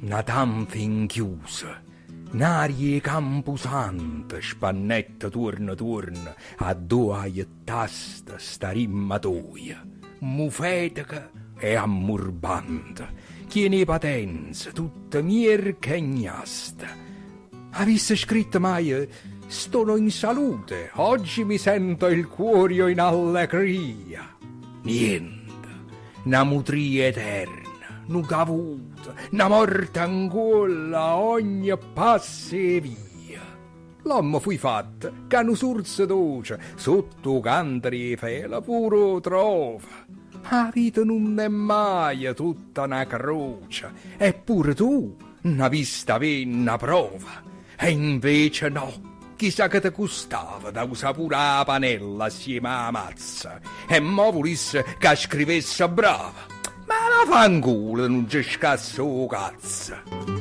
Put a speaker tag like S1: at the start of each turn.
S1: una tanfa inchiusa, n'aria campusante, spannetta torna, a due tasta sta rimmatoia, mufetica e ammurbante, che ne patenza tutta mierca e gnasta. Avesse scritto mai, sono in salute, oggi mi sento il cuore in allegria. Niente, una mutria eterna, nu cavuta, una morte ancora a ogni passo e via. L'uomo fu fatta, che nu sorso doce, sotto cantri e fela puro trova. La vita non è mai tutta una croce, eppure tu n'ha vista una prova. E invece no, chissà che ti costava da usare pure la panella assieme alla mazza. E mo volesse che scrivesse brava. Ma la fanculo non ci scassa cazzo.